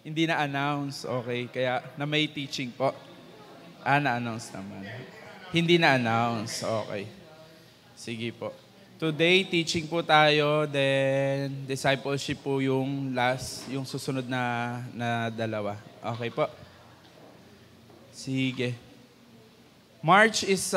Hindi na-announce. Okay, kaya na may teaching po. Na-announce naman. Hindi na-announce. Okay. Sige po. Today, teaching po tayo, then discipleship po yung yung susunod na dalawa. Okay po? Sige. March is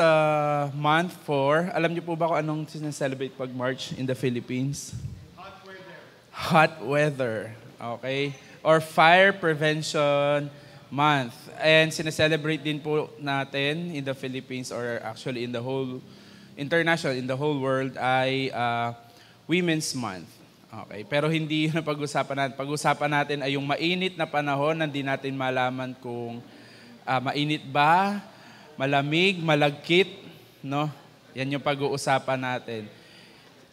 month 4. Alam niyo po ba kung anong sinaselebrate pag March in the Philippines? Hot weather. Hot weather. Okay? Or Fire Prevention Month. And sinaselebrate din po natin in the Philippines or actually in the whole in the whole world ay Women's Month. Okay, pero hindi yun ang pag-usapan natin. Pag-usapan natin ay yung mainit na panahon na hindi natin malaman kung mainit ba, malamig, malagkit, no? Yan yung pag-uusapan natin.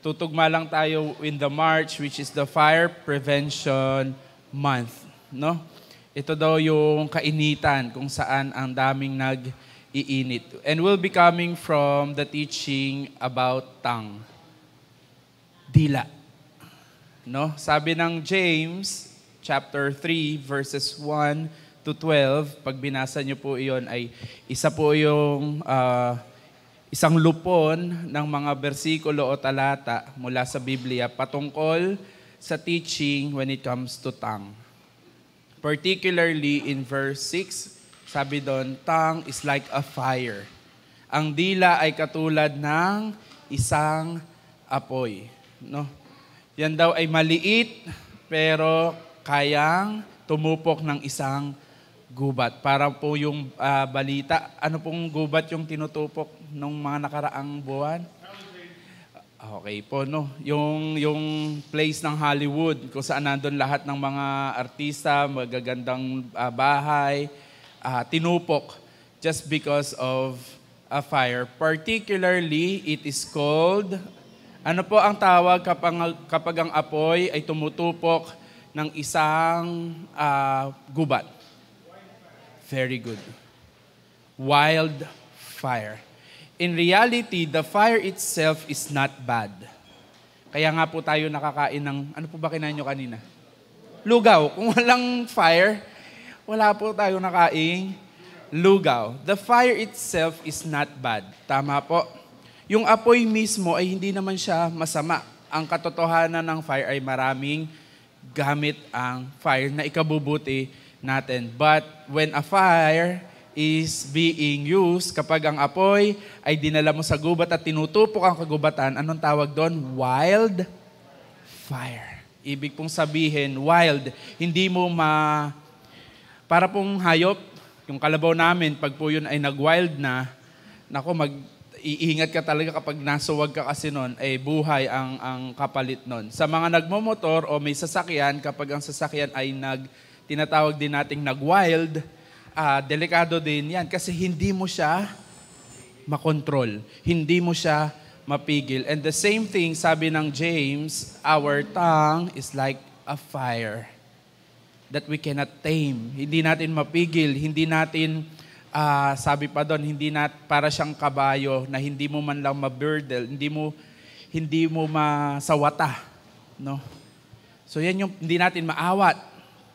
Tutugma lang tayo in the March, which is the Fire Prevention Month, no? Ito daw yung kainitan kung saan ang daming nag-iinit. And we'll be coming from the teaching about tongue. Dila. No? Sabi ng James, chapter 3, verses 1 to 12, pag binasa niyo po iyon, ay isa po yung isang lupon ng mga bersikulo o talata mula sa Biblia patungkol sa teaching when it comes to tongue. Particularly in verse 6, sabi doon, tongue is like a fire. Ang dila ay katulad ng isang apoy. No? Yan daw ay maliit, pero kayang tumupok ng isang gubat. Para po yung balita, ano pong gubat yung tinutupok ng mga nakaraang buwan? Okay po, no? Yung place ng Hollywood, kung saan nandun lahat ng mga artista, magagandang bahay, tinupok just because of a fire. Particularly, it is called, ano po ang tawag kapag ang apoy ay tumutupok ng isang gubat? Very good. Wildfire. In reality, the fire itself is not bad. Kaya nga po tayo nakakain ng, ano po ba kinain nyo kanina? Lugaw. Kung walang fire, wala po tayo nakaing lugaw. The fire itself is not bad. Tama po. Yung apoy mismo ay hindi naman siya masama. Ang katotohanan ng fire ay maraming gamit ang fire na ikabubuti natin. But when a fire is being used, kapag ang apoy ay dinala mo sa gubat at tinutupok ang kagubatan, anong tawag doon? Wild fire. Ibig pong sabihin, wild. Hindi mo para pong hayop, yung kalabaw namin, pag po yun ay nag-wild na, nako, iingat ka talaga kapag nasuwag ka kasi nun, buhay ang kapalit nun. Sa mga nagmomotor o may sasakyan, kapag ang sasakyan ay tinatawag din nating nag-wild, delikado din yan kasi hindi mo siya makontrol. Hindi mo siya mapigil. And the same thing, sabi ng James, our tongue is like a fire that we cannot tame. Hindi natin mapigil. Hindi natin, sabi pa doon, para siyang kabayo na hindi mo man lang maburdle, hindi mo masawata. No? So yan yung hindi natin maawat.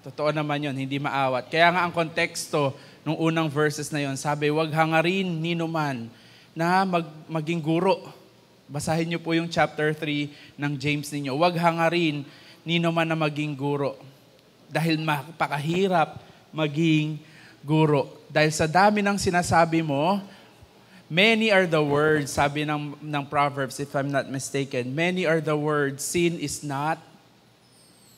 Totoo naman yun, hindi maawat. Kaya nga ang konteksto nung unang verses na yun, sabi, wag hangarin nino man na maging guro. Basahin niyo po yung chapter 3 ng James ninyo. Wag hangarin nino man na maging guro. Dahil mapakahirap maging guro. Dahil sa dami ng sinasabi mo, many are the words, sabi ng Proverbs, if I'm not mistaken, many are the words, sin is not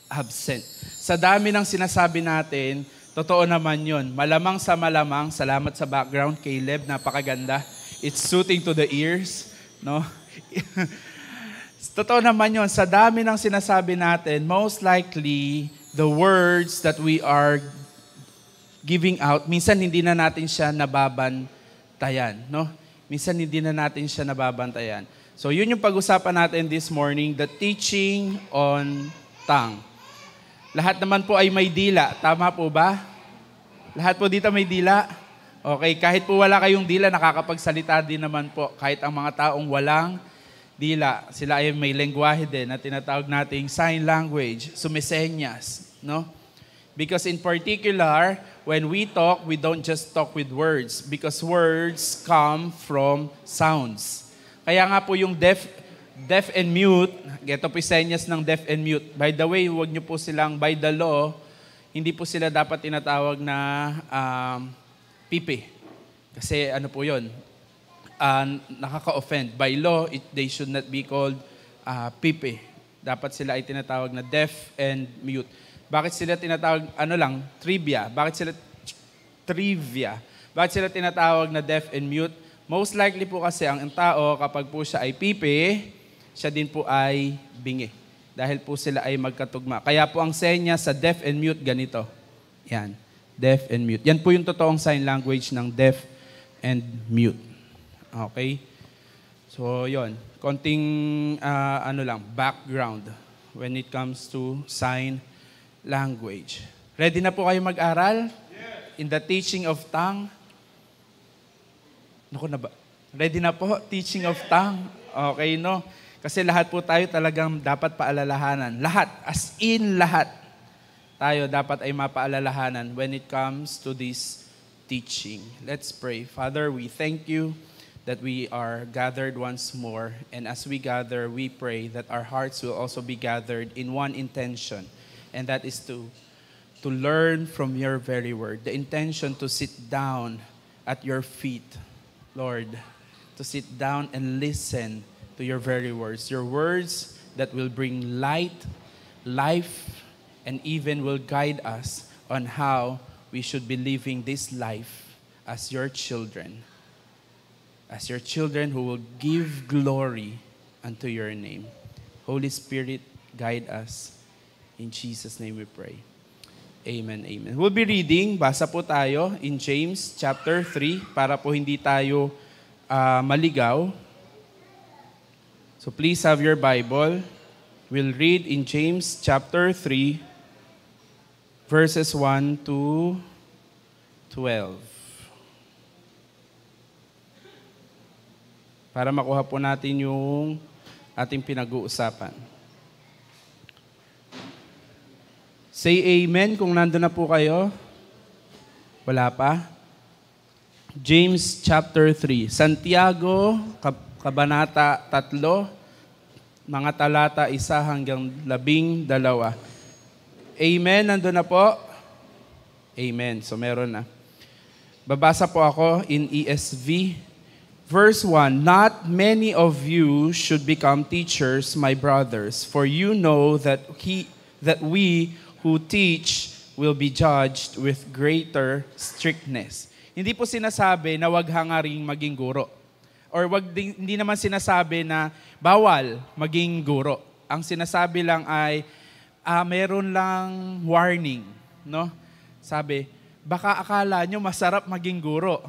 absent. Sa dami ng sinasabi natin, totoo naman yun. Malamang, salamat sa background, Caleb, napakaganda. It's soothing to the ears, no? Totoo naman yun. Sa dami ng sinasabi natin, most likely, the words that we are giving out, minsan hindi na natin siya nababantayan, no? Minsan hindi na natin siya nababantayan. So, yun yung pag-usapan natin this morning, the teaching on tongue. Lahat naman po ay may dila. Tama po ba? Lahat po dito may dila? Okay, kahit po wala kayong dila, nakakapagsalita din naman po. Kahit ang mga taong walang dila, sila ay may lengguwahe din na tinatawag nating sign language, sumisenyas. No? Because in particular, when we talk, we don't just talk with words because words come from sounds. Kaya nga po yung deaf and mute, ito po senyas ng deaf and mute. By the way, huwag niyo po silang, by the law, hindi po sila dapat tinatawag na pipi. Kasi ano po yun, nakaka-offend. By law, they should not be called pipi. Dapat sila ay tinatawag na deaf and mute. Bakit sila tinatawag, trivia? Bakit sila tinatawag na deaf and mute? Most likely po kasi ang tao, kapag po siya ay pipi, siya din po ay bingi. Dahil po sila ay magkatugma. Kaya po ang senya sa deaf and mute, ganito. Yan, deaf and mute. Yan po yung totoong sign language ng deaf and mute. Okay? So, yon. Konting, background when it comes to sign language. Ready na po kayo mag-aral? Yes. In the teaching of tongue? Naku na ba? Ready na po? Teaching of tongue? Okay, no? Kasi lahat po tayo talagang dapat paalalahanan. Lahat, as in lahat, tayo dapat ay mapaalalahanan when it comes to this teaching. Let's pray. Father, we thank you that we are gathered once more. And as we gather, we pray that our hearts will also be gathered in one intention. And that is to learn from your very word. The intention to sit down at your feet, Lord. To sit down and listen to your very words. Your words that will bring light, life, and even will guide us on how we should be living this life as your children. As your children who will give glory unto your name. Holy Spirit, guide us. In Jesus' name we pray. Amen, amen. We'll be reading, basa po tayo in James chapter 3 para po hindi tayo maligaw. So please have your Bible. We'll read in James chapter 3, verses 1 to 12. Para makuha po natin yung ating pinag-uusapan. Say amen kung nandun na po kayo. Wala pa? James chapter 3. Santiago, kabanata 3, mga talata 1 hanggang 12. Amen, nandun na po? Amen. So meron na. Babasa po ako in ESV. Verse 1, not many of you should become teachers, my brothers, for you know that we who teach will be judged with greater strictness. Hindi po sinasabi na wag hangaring maging guro. Or hindi naman sinasabi na bawal maging guro. Ang sinasabi lang ay meron lang warning, no? Sabi, baka akala nyo masarap maging guro.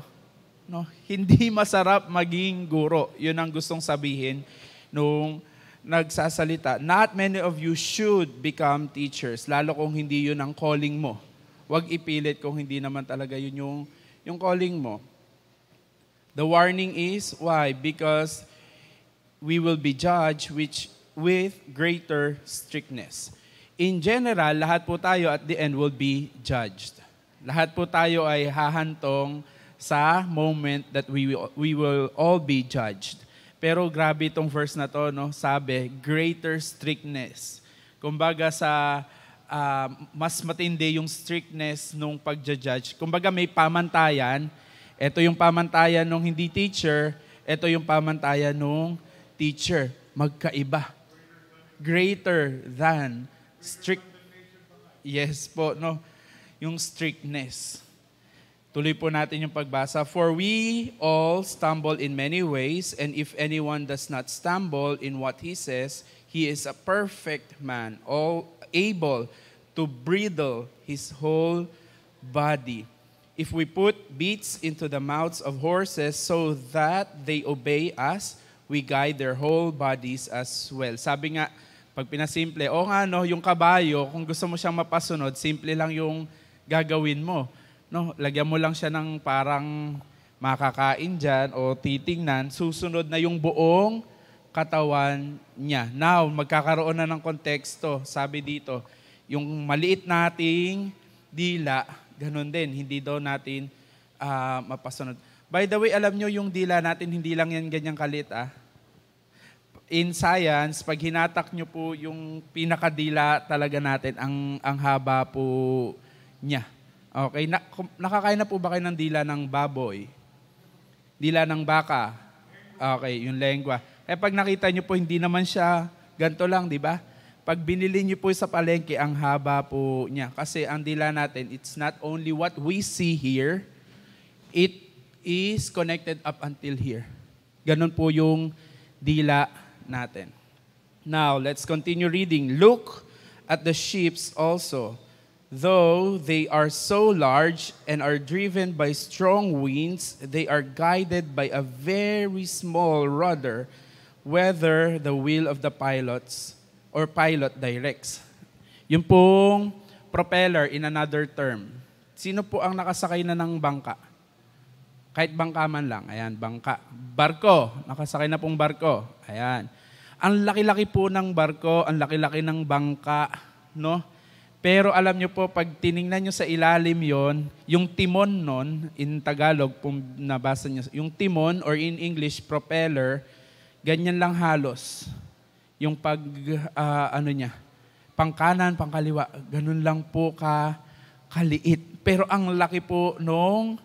No, hindi masarap maging guro. 'Yun ang gustong sabihin nung nagsasalita. Not many of you should become teachers, lalo kung hindi 'yun ang calling mo. Huwag ipilit kung hindi naman talaga 'yun yung calling mo. The warning is why? Because we will be judged with greater strictness. In general, lahat po tayo at the end will be judged. Lahat po tayo ay hahantong sa moment that we will all be judged. Pero grabe itong verse na to, no? Sabi, greater strictness. Kumbaga mas matindi yung strictness nung pagja-judge. Kumbaga may pamantayan. Ito yung pamantayan nung hindi teacher. Ito yung pamantayan nung teacher. Magkaiba. Greater than strict. Yes po, no? Yung strictness. Tuloy po natin yung pagbasa. For we all stumble in many ways, and if anyone does not stumble in what he says, he is a perfect man, all able to bridle his whole body. If we put bits into the mouths of horses so that they obey us, we guide their whole bodies as well. Sabi nga, pag pinasimple, yung kabayo, kung gusto mo siyang mapasunod, simple lang yung gagawin mo. No, lagyan mo lang siya ng parang makakain dyan o titingnan, susunod na yung buong katawan niya. Now, magkakaroon na ng konteksto. Sabi dito, yung maliit nating dila, ganun din, hindi daw natin mapasunod. By the way, alam nyo yung dila natin, hindi lang yan ganyang kalit. In science, pag hinatak nyo po yung pinakadila talaga natin, ang haba po niya. Okay, nakakain na po ba kayo ng dila ng baboy? Dila ng baka? Okay, yung lengwa. Pag nakita nyo po, hindi naman siya ganito lang, di ba? Pag binili nyo po sa palengke, ang haba po niya. Kasi ang dila natin, it's not only what we see here, it is connected up until here. Ganon po yung dila natin. Now, let's continue reading. Look at the ships also. Though they are so large and are driven by strong winds, they are guided by a very small rudder, whether the will of the pilots or pilot directs. Yung pong propeller in another term. Sino po ang nakasakay na ng bangka? Kahit bangka man lang. Ayan, bangka. Barko. Nakasakay na pong barko. Ayan. Ang laki-laki po ng barko, ang laki-laki ng bangka, no? Pero alam nyo po, pag tiningnan nyo sa ilalim yon, yung timon nun, in Tagalog, kung nabasa nyo, yung timon, or in English, propeller, ganyan lang halos. Yung niya, pangkanan, pangkaliwa, ganun lang po kaliit. Pero ang laki po nung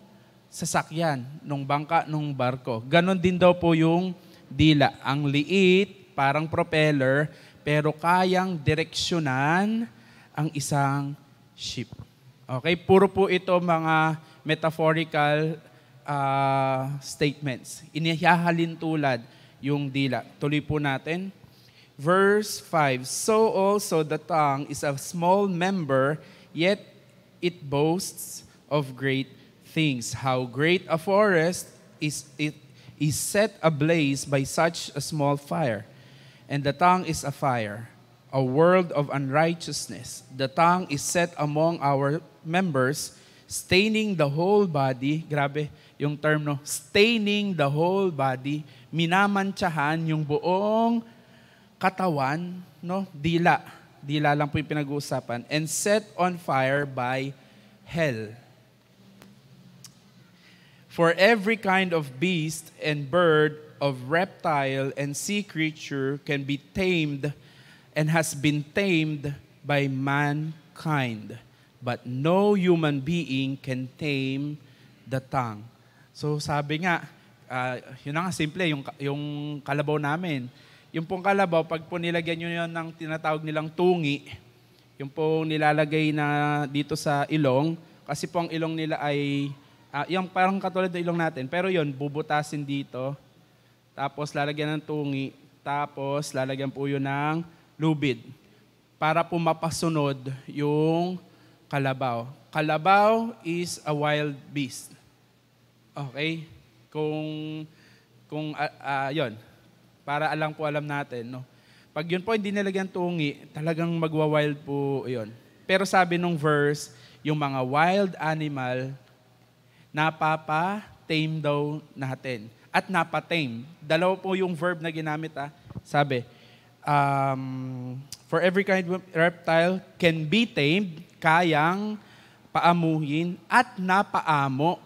sasakyan, nung bangka, nung barko. Ganon din daw po yung dila. Ang liit, parang propeller, pero kayang direksyonan ang isang ship. Okay? Puro po ito mga metaphorical statements. Inihahalin tulad yung dila. Tuloy po natin. Verse 5, so also the tongue is a small member, yet it boasts of great things. How great a forest is set ablaze by such a small fire. And the tongue is a fire, a world of unrighteousness. The tongue is set among our members, staining the whole body. Grabe yung term, no? Staining the whole body. Minamantsahan yung buong katawan, no? Dila. Dila lang po yung pinag-uusapan. And set on fire by hell. For every kind of beast and bird, of reptile and sea creature can be tamed and has been tamed by mankind. But no human being can tame the tongue. So sabi nga, yun na nga simple, yung kalabaw namin. Yung pong kalabaw, pag po nilagyan nyo yun ng tinatawag nilang tungi, yung pong nilalagay na dito sa ilong, kasi po ang ilong nila ay, yung parang katulad ng ilong natin, pero yun, bubutasin dito, tapos lalagyan ng tungi, tapos lalagyan po yun ng lubid para po mapasunod yung kalabaw. Kalabaw is a wild beast. Okay? Yun. Para alam natin, no? Pag yun po hindi nilagyan tungi, talagang magwa-wild po yun. Pero sabi nung verse, yung mga wild animal, napapa-tame daw natin. At napatame. Dalawa po yung verb na ginamit. Sabi, for every kind of reptile can be tamed, kayang paamuhin, at napaamo.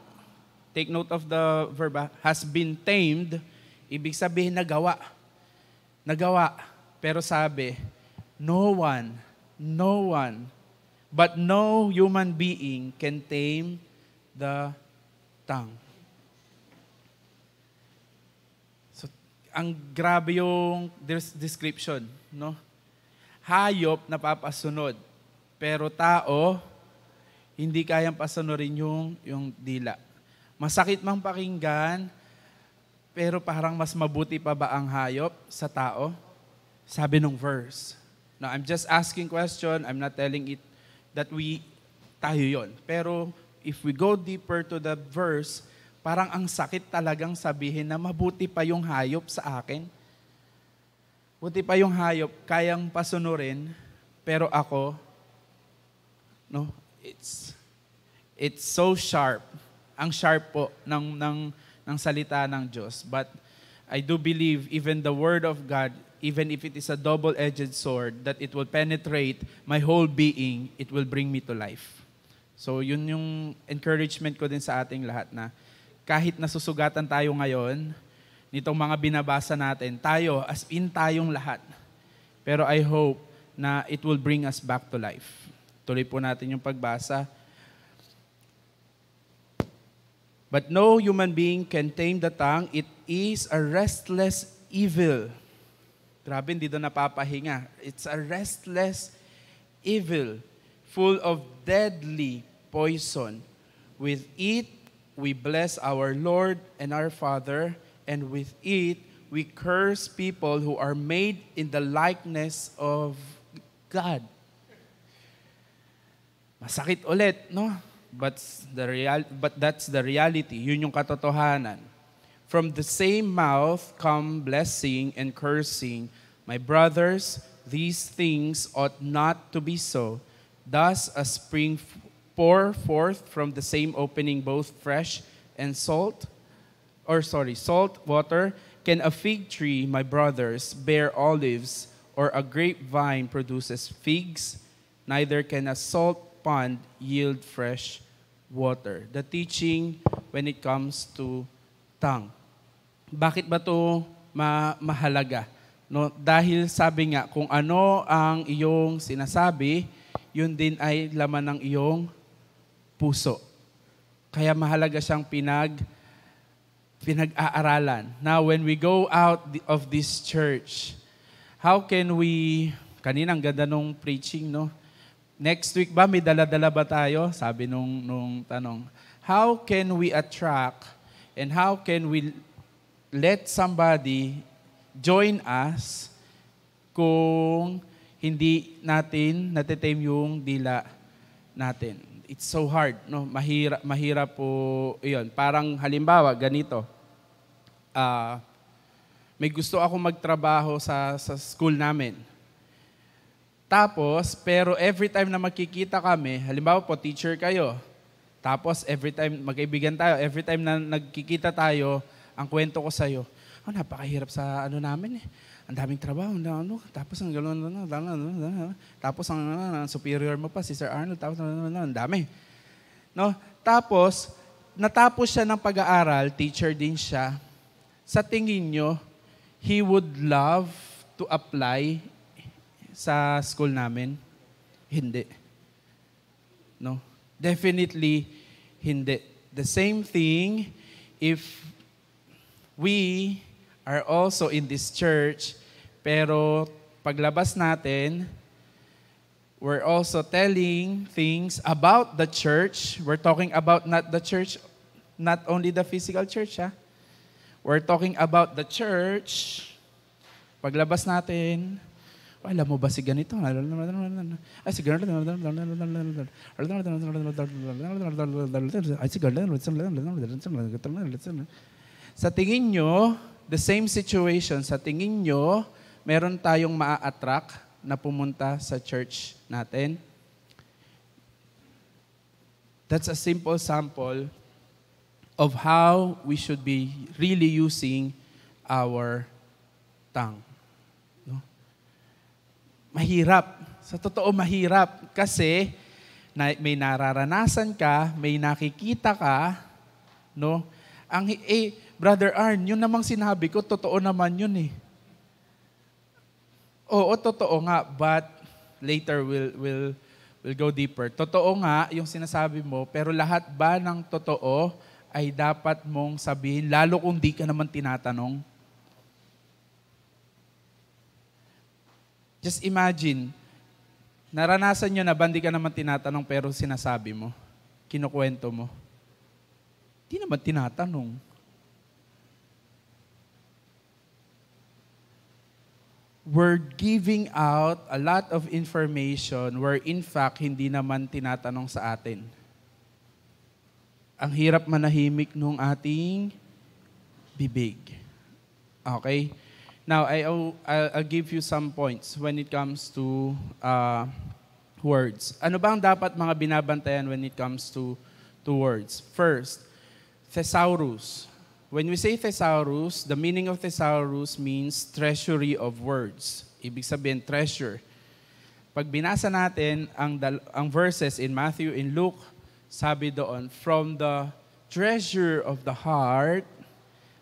Take note of the verb, has been tamed, ibig sabihin nagawa. Nagawa. Pero sabi, no one, but no human being can tame the tongue. So, ang grabe yung description, no? Hayop napapasunod, pero tao, hindi kayang pasunurin yung dila. Masakit mang pakinggan, pero parang mas mabuti pa ba ang hayop sa tao? Sabi nung verse. Now, I'm just asking question. I'm not telling it that tayo yon. Pero if we go deeper to the verse, parang ang sakit talagang sabihin na mabuti pa yung hayop sa akin. Buti pa yung hayop, kayang pasunurin, pero ako, no, it's so sharp. Ang sharp po ng salita ng Diyos. But I do believe even the Word of God, even if it is a double-edged sword, that it will penetrate my whole being, it will bring me to life. So yun yung encouragement ko din sa ating lahat na kahit nasusugatan tayo ngayon, nitong mga binabasa natin, tayo, as in tayong lahat. Pero I hope na it will bring us back to life. Tuloy po natin yung pagbasa. But no human being can tame the tongue. It is a restless evil. Grabe, hindi doon napapahinga. It's a restless evil, full of deadly poison. With it, we bless our Lord and our Father, and with it, we curse people who are made in the likeness of God. Masakit ulit, no? But that's the reality. Yun yung katotohanan. From the same mouth come blessing and cursing. My brothers, these things ought not to be so. Thus a spring pour forth from the same opening both fresh and salt water. Can a fig tree, my brothers, bear olives, or a grapevine produces figs? Neither can a salt pond yield fresh water. The teaching when it comes to tongue. Bakit ba ito mahalaga? No, dahil sabi nga, kung ano ang iyong sinasabi, yun din ay laman ng iyong puso. Kaya mahalaga siyang pinag-aaralan. Now, when we go out of this church, how can we, kaninang ganda nung preaching, no? Next week ba, may dala-dala ba tayo? Sabi nung tanong. How can we attract and how can we let somebody join us kung hindi natin natitame yung dila natin? It's so hard, no? Mahirap po 'yon. Parang halimbawa ganito. May gusto ako magtrabaho sa school namin. Tapos, pero every time na magkikita kami, halimbawa po teacher kayo. Tapos every time magkaibigan tayo, every time na nagkikita tayo, ang kwento ko sa iyo, napakahirap sa namin eh. Ang daming trabaho, tapos ang tapos ang superior mo pa, si Sir Arnold, tapos ang dami. No? Tapos, natapos siya ng pag-aaral, teacher din siya. Sa tingin nyo, he would love to apply sa school namin? Hindi. No? Definitely, hindi. The same thing, if we are also in this church, pero paglabas natin, we're also telling things about the church. We're talking about not the church, not only the physical church, ha? We're talking about the church. Paglabas natin, alam mo ba si ganito? Ay, si ganito. Ay, si ganito. Sa tingin nyo, the same situation, sa tingin nyo, meron tayong maa-attract na pumunta sa church natin? That's a simple sample of how we should be really using our tongue. No? Mahirap. Sa totoo, mahirap. Kasi may nararanasan ka, may nakikita ka, no? Brother Arn, yun namang sinabi ko, totoo naman yun eh. Oo, totoo nga, but later we'll go deeper. Totoo nga yung sinasabi mo, pero lahat ba ng totoo ay dapat mong sabihin, lalo kung di ka naman tinatanong? Just imagine, naranasan nyo na ba di ka naman tinatanong pero sinasabi mo, kinukwento mo? Di naman tinatanong. We're giving out a lot of information where in fact, hindi naman tinatanong sa atin. Ang hirap manahimik nung ating bibig. Okay? Now, I'll give you some points when it comes to words. Ano bang dapat mga binabantayan when it comes to words? First, thesaurus. When we say thesaurus, the meaning of thesaurus means treasury of words. Ibig sabihin, treasure. Pag binasa natin ang verses in Matthew, in Luke, Sabi doon, from the treasure of the heart,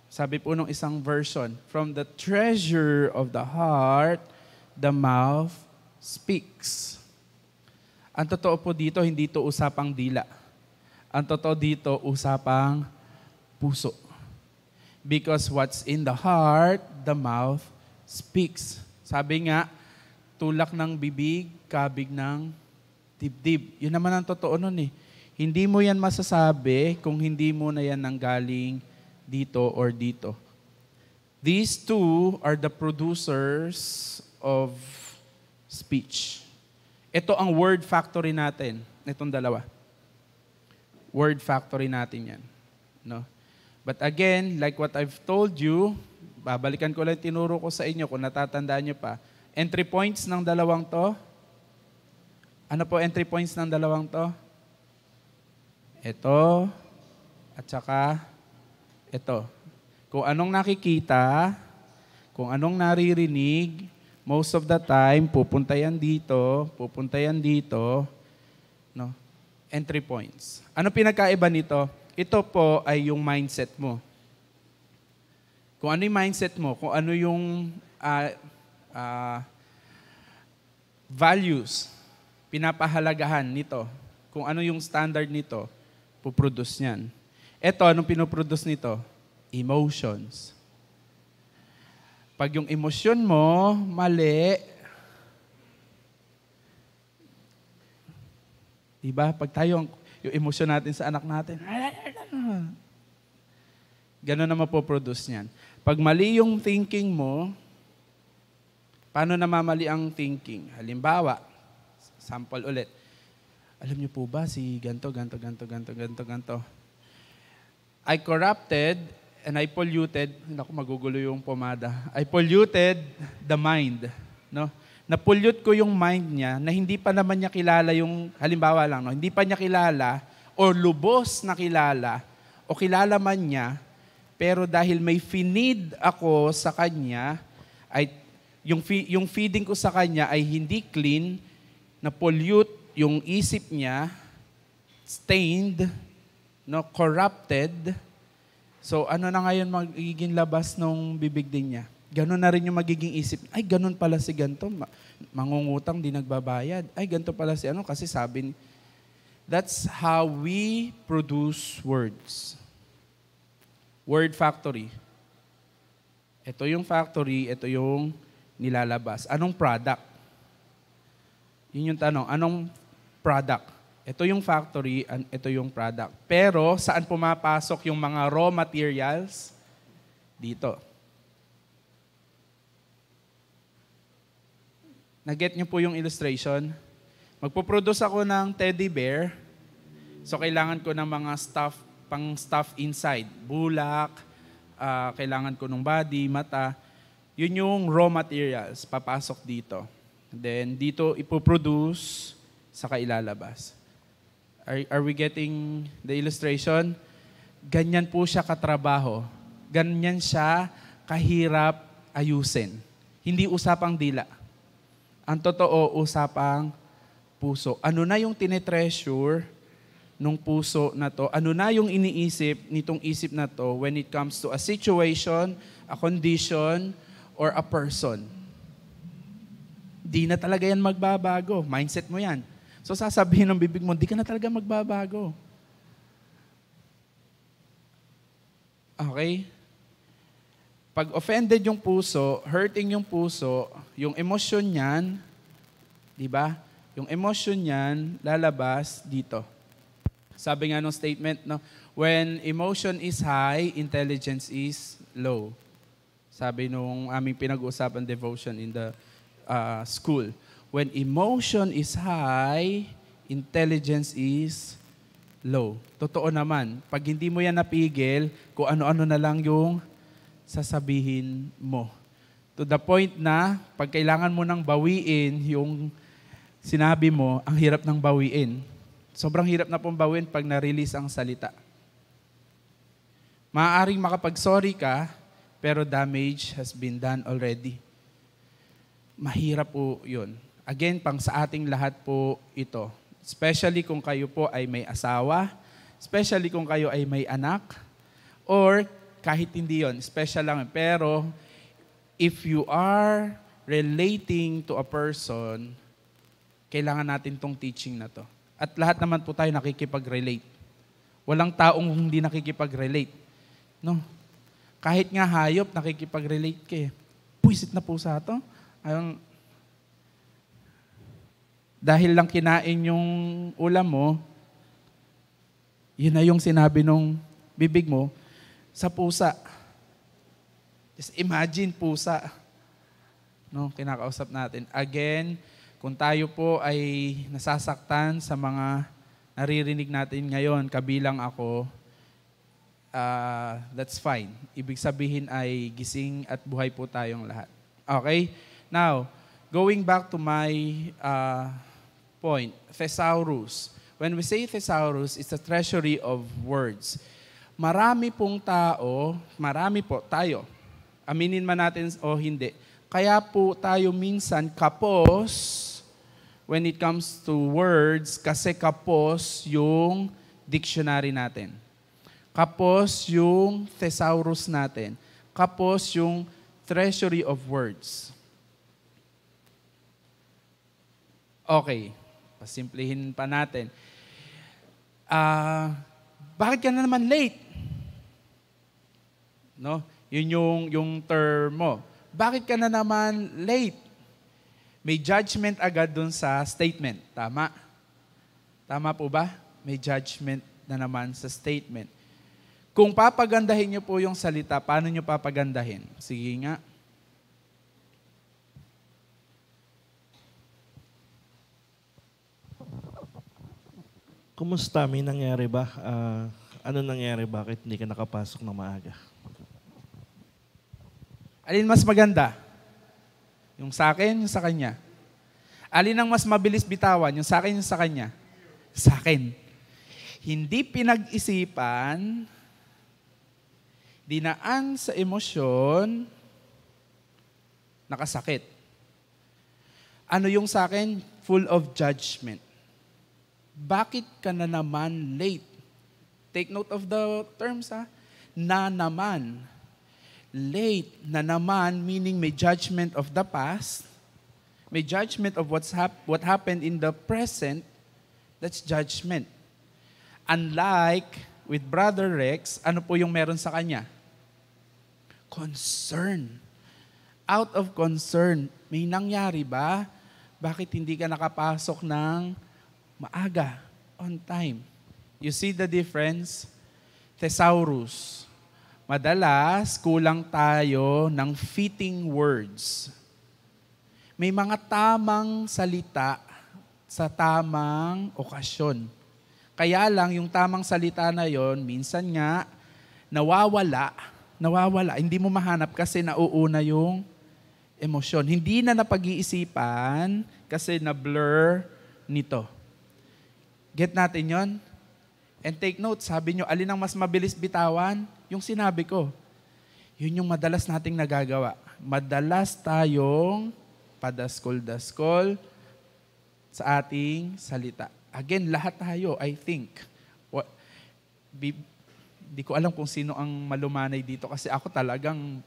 sabi po nung isang version, from the treasure of the heart, the mouth speaks. Ang totoo po dito, hindi to usapang dila. Ang totoo dito, usapang puso. Because what's in the heart, the mouth speaks. Sabi nga, tulak ng bibig, kabig ng dibdib. Yun naman ang totoo nun eh. Hindi mo yan masasabi kung hindi mo na yan nanggaling dito or dito. These two are the producers of speech. Ito ang word factory natin, itong dalawa. Word factory natin yan. No? But again, like what I've told you, babalikan ko lang tinuro ko sa inyo kung natatandaan nyo pa. Entry points ng dalawang to. Ano po entry points ng dalawang to? Ito, at saka ito. Kung anong nakikita, kung anong naririnig, most of the time, pupunta yan dito, no? Entry points. Ano pinagkaiba nito? Ito po ay yung mindset mo. Kung ano yung mindset mo, kung ano yung values, pinapahalagahan nito, kung ano yung standard nito, puproduce niyan. Ito, anong pinoproduce nito? Emotions. Pag yung emosyon mo, mali, diba? Pag tayo, yung emosyon natin sa anak natin, gano'n na mapoproduce niyan. Pag mali yung thinking mo, paano namamali ang thinking? Halimbawa, sample ulit. Alam niyo po ba si ganto. I corrupted and I polluted, naku magugulo yung pomada. I polluted the mind, no? Na-pollute ko yung mind niya na hindi pa naman niya kilala yung, halimbawa lang, no? Hindi pa niya kilala o lubos na kilala o kilala man niya, pero dahil may finid ako sa kanya, ay yung feeding ko sa kanya ay hindi clean, na-pollute yung isip niya, stained, no, corrupted. So ano na ngayon magiging labas ng bibig din niya? Ganon na rin yung magiging isip. Ay, ganon pala si ganito. Mangungutang, di nagbabayad. Ay, ganito pala si ano. Kasi sabi, that's how we produce words. Word factory. Ito yung factory, ito yung nilalabas. Anong product? Yun yung tanong. Anong product? Ito yung factory, ito yung product. Pero saan pumapasok yung mga raw materials? Dito. Nag-get niyo po yung illustration? Magpo-produce ako ng teddy bear. So kailangan ko ng mga pang-stuff inside. Bulak, kailangan ko ng body, mata. Yun yung raw materials, papasok dito. Then dito ipoproduce, saka ilalabas. Are we getting the illustration? Ganyan po siya katrabaho. Ganyan siya kahirap ayusin. Hindi usapang dila. Ang totoo, usapang puso. Ano na yung tinetreasure nung puso na to? Ano na yung iniisip nitong isip na to when it comes to a situation, a condition, or a person? Di na talaga yan magbabago. Mindset mo yan. So sasabihin ng bibig mo, di ka na talaga magbabago. Okay? Pag offended yung puso, hurting yung puso, yung emosyon niyan, di ba? Yung emosyon niyan, lalabas dito. Sabi nga nung statement, no? When emotion is high, intelligence is low. Sabi nung aming pinag-uusapan devotion in the school. When emotion is high, intelligence is low. Totoo naman. Pag hindi mo yan napigil, kung ano-ano na lang yung sasabihin mo. To the point na, pag kailangan mo nang bawiin yung sinabi mo, ang hirap nang bawiin. Sobrang hirap na pong bawiin pag na-release ang salita. Maaaring makapag-sorry ka, pero damage has been done already. Mahirap po yun. Again, pang sa ating lahat po ito. Especially kung kayo po ay may asawa, especially kung kayo ay may anak, or kahit hindi yon, special lang. Pero if you are relating to a person, kailangan natin tong teaching na to. At lahat naman po tayo nakikipag-relate. Walang taong hindi nakikipag-relate. No? Kahit nga hayop, nakikipag-relate ka eh. Puwisit na pusa to. Dahil lang kinain yung ulam mo, yun na yung sinabi nung bibig mo sa pusa. Just imagine pusa. No, kinakausap natin. Again, kung tayo po ay nasasaktan sa mga naririnig natin ngayon, kabilang ako, that's fine. Ibig sabihin ay gising at buhay po tayong lahat. Okay? Now, going back to my point, thesaurus. When we say thesaurus, it's a treasury of words. Marami pong tao, marami po tayo, aminin man natin o hindi, kaya po tayo minsan kapos when it comes to words kasi kapos yung dictionary natin. Kapos yung thesaurus natin. Kapos yung treasury of words. Okay, pasimplihin pa natin. Bakit ka na naman late? No? Yun yung term mo. Bakit ka na naman late? May judgment agad dun sa statement. Tama? Tama po ba? May judgment na naman sa statement. Kung papagandahin niyo po yung salita, paano niyo papagandahin? Sige nga. Kumusta? May nangyari ba? Ano nangyari? Bakit hindi ka nakapasok ng maaga? Alin mas maganda? Yung sa akin, yung sa kanya? Alin ang mas mabilis bitawan? Yung sa akin, yung sa kanya? Sa akin. Hindi pinag-isipan, dinaan sa emosyon, nakasakit. Ano yung sa akin? Full of judgment. Bakit ka na naman late? Take note of the terms, ha? Na naman. Late na naman, meaning may judgment of the past, may judgment of what happened in the present, that's judgment. Unlike with Brother Rex, ano po yung meron sa kanya? Concern. Out of concern, may nangyari ba? Bakit hindi ka nakapasok ng maaga, on time? You see the difference? Thesaurus. Madalas, kulang tayo ng fitting words. May mga tamang salita sa tamang okasyon. Kaya lang, yung tamang salita na yon, minsan nga, nawawala. Hindi mo mahanap kasi nauuna yung emosyon. Hindi na napag-iisipan kasi na-blur nito. Get natin yon? And take note, sabi nyo, alin ang mas mabilis bitawan? Yung sinabi ko. Yun yung madalas nating nagagawa. Madalas tayong padaskol-daskol sa ating salita. Again, lahat tayo, I think. Di ko alam kung sino ang malumanay dito kasi ako talagang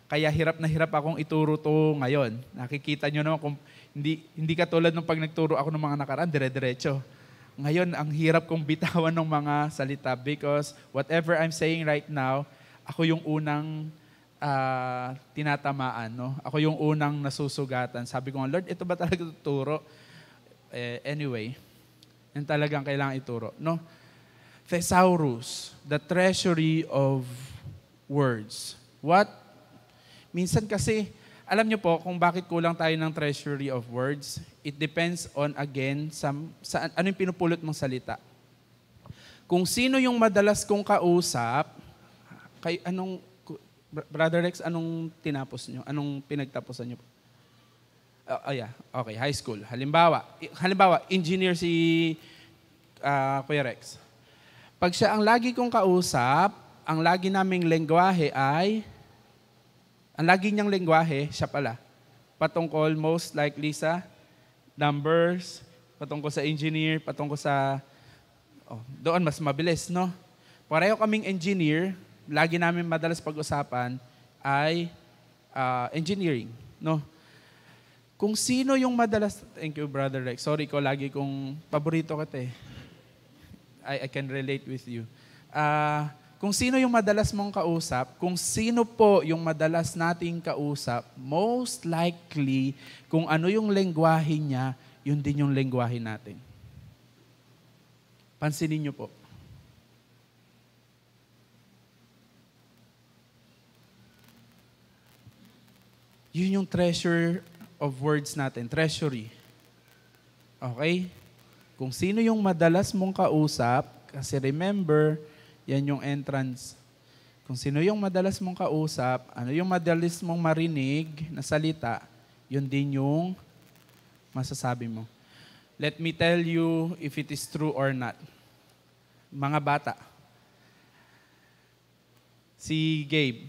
kaya hirap na hirap akong ituro to ngayon. Nakikita nyo naman kung hindi katulad nung pag nagturo ako ng mga nakaraan, dire-diretso. Ngayon, ang hirap kong bitawan ng mga salita because whatever I'm saying right now, ako yung unang tinatamaan. No? Ako yung unang nasusugatan. Sabi ko, Lord, ito ba talaga tuturo? Anyway, yan talagang kailangan ituro. No? Thesaurus, the treasury of words. What? Minsan kasi, alam niyo po kung bakit kulang tayo ng treasury of words? It depends on, again, sa ano yung pinupulot mong salita. Kung sino yung madalas kong kausap, Brother Rex, anong tinapos nyo? Anong pinagtapusan nyo? Yeah. Okay, high school. Halimbawa, engineer si Kuya Rex. Pag siya ang lagi kong kausap, ang lagi naming lengguwahe ay, ang lagi niyang lengguwahe, siya pala, patungkol most likely sa numbers, patungkol sa engineer, patungkol sa, doon mas mabilis, no? Pareho kaming engineer, lagi namin madalas pag-usapan ay engineering, no? Kung sino yung madalas, thank you Brother Rex, sorry ko, lagi kong paborito kita eh. I can relate with you. Kung sino yung madalas mong kausap, kung sino po yung madalas nating kausap, most likely, kung ano yung lengguwahe niya, yun din yung lengguwahe natin. Pansinin niyo po. Yun yung treasure of words natin, treasury. Okay? Kung sino yung madalas mong kausap, kasi remember, yan yung entrance. Kung sino yung madalas mong kausap, ano yung madalas mong marinig na salita, yun din yung masasabi mo. Let me tell you if it is true or not. Mga bata. Si Gabe,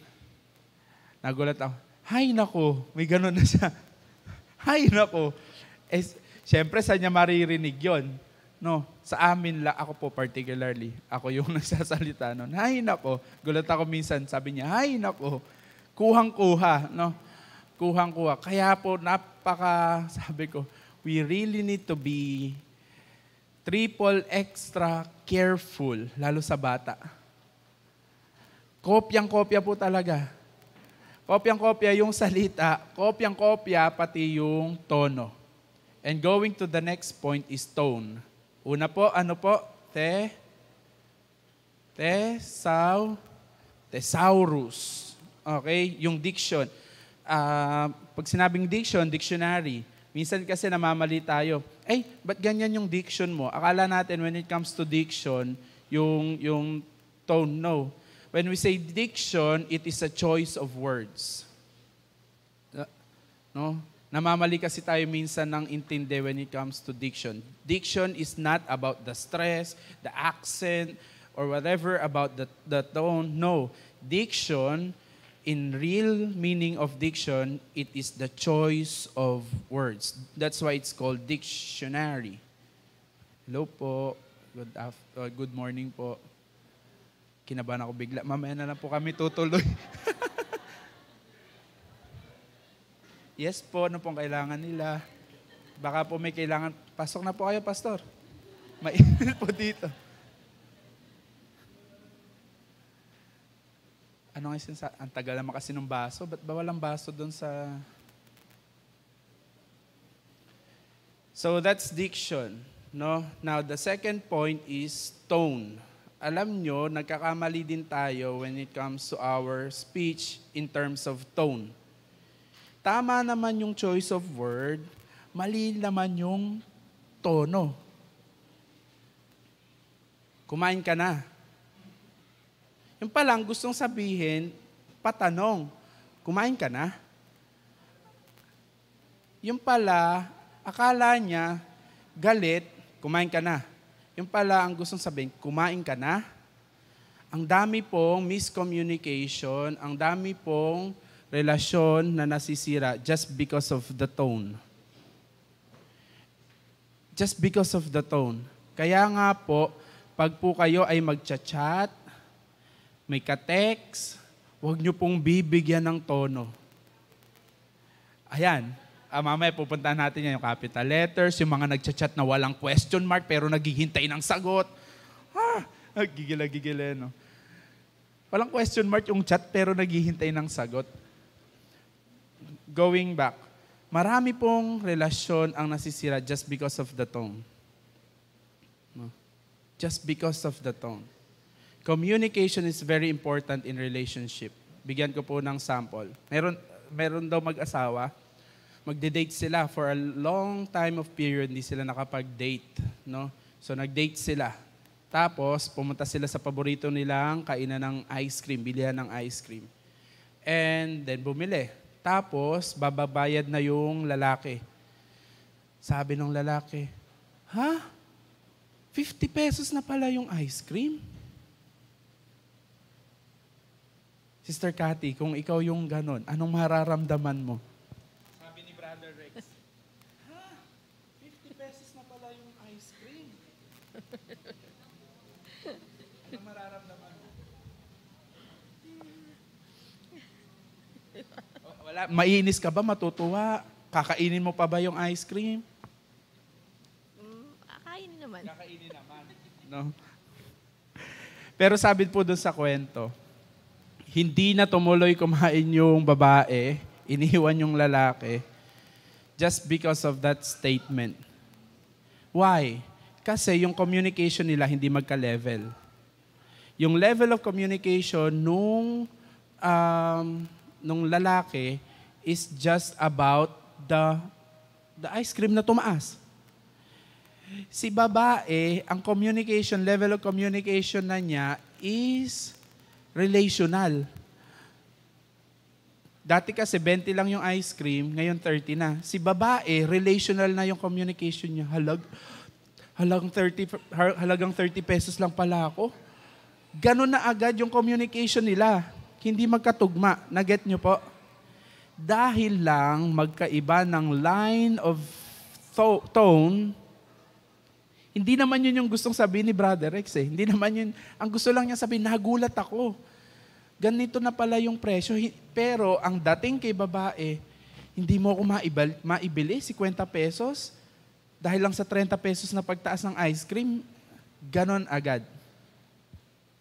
nagulat ako, hay nako, may ganun na siya. Hay nako. Siyempre, sa niya maririnig yon. No, sa amin, ako po particularly, ako yung nagsasalita nun. Hay nako, gulat ako minsan, sabi niya, hay nako, kuhang-kuha, no? Kuhang-kuha. Kaya po, sabi ko, we really need to be triple extra careful, lalo sa bata. Kopyang-kopya po talaga. Kopyang-kopya yung salita, kopyang-kopya pati yung tono. And going to the next point is tone. Una po, ano po? Thesaurus. Okay? Yung diction. Pag sinabing diction, dictionary. Minsan kasi namamali tayo. Ba't ganyan yung diction mo? Akala natin when it comes to diction, yung tone, no. When we say diction, it is a choice of words. No? Namamali kasi tayo minsan ng intindi when it comes to diction. Diction is not about the stress, the accent, or whatever about the tone. No. Diction, in real meaning of diction, it is the choice of words. That's why it's called dictionary. Hello po. Good morning po. Kinabahan ako bigla. Mamaya na lang po kami tutuloy. Yes po, ano pong kailangan nila? Baka po may kailangan. Pasok na po kayo, Pastor. Mainit po dito. Ano nga yung ang tagal naman kasi ng baso. Ba't ba walang baso doon sa... So that's diction. No? Now, the second point is tone. Alam nyo, nagkakamali din tayo when it comes to our speech in terms of tone. Tama naman yung choice of word, mali naman yung tono. Kumain ka na. Yung palang gustong sabihin, patanong, kumain ka na? Yung pala, akala niya, galit, kumain ka na. Yung pala, ang gustong sabihin, kumain ka na? Ang dami pong miscommunication, ang dami pong relasyon na nasisira just because of the tone. Just because of the tone. Kaya nga po, pag po kayo ay magchat-chat, may ka-text, huwag nyo pong bibigyan ng tono. Ayan, mamaya pupuntahan natin yan, yung capital letters, yung mga nagchat-chat na walang question mark pero naghihintay ng sagot. Gigila-gigila, no? Walang question mark yung chat pero naghihintay ng sagot. Going back, marami pong relasyon ang nasisira just because of the tone. No? Just because of the tone. Communication is very important in relationship. Bigyan ko po ng sample. Meron daw mag-asawa, magde-date sila for a long time of period, hindi sila nakapag-date. No? So nag-date sila. Tapos, pumunta sila sa paborito nilang kainan ng ice cream, bilihan ng ice cream. And then bumili. Tapos, bababayad na yung lalaki. Sabi ng lalaki, 50 pesos na pala yung ice cream? Sister Cathy, kung ikaw yung ganon, anong mararamdaman mo? Sabi ni Brother Rex, 50 pesos na pala yung Anong mararamdaman mo? Wala, maiinis ka ba? Matutuwa? Kakainin mo pa ba yung ice cream? Kakainin naman. Kakainin naman. No? Pero sabi po doon sa kwento, hindi na tumuloy kumain yung babae, iniwan yung lalaki, just because of that statement. Why? Kasi yung communication nila hindi magka-level. Yung level of communication nung lalaki is just about the ice cream na tumaas. Si babae, ang communication, level of communication na niya is relational. Dati kasi 20 lang yung ice cream, ngayon 30 na. Si babae, relational na yung communication niya. Halagang 30 pesos lang pala ako. Ganun na agad yung communication nila. Hindi magkatugma. Naget nyo po? Dahil lang magkaiba ng line of tone, hindi naman yun yung gustong sabihin ni Brother Rex eh. Hindi naman yun. Ang gusto lang niya sabihin, nagulat ako. Ganito na pala yung presyo. Pero ang dating kay babae, hindi mo ako maibili, 50 pesos. Dahil lang sa 30 pesos na pagtaas ng ice cream, ganon agad.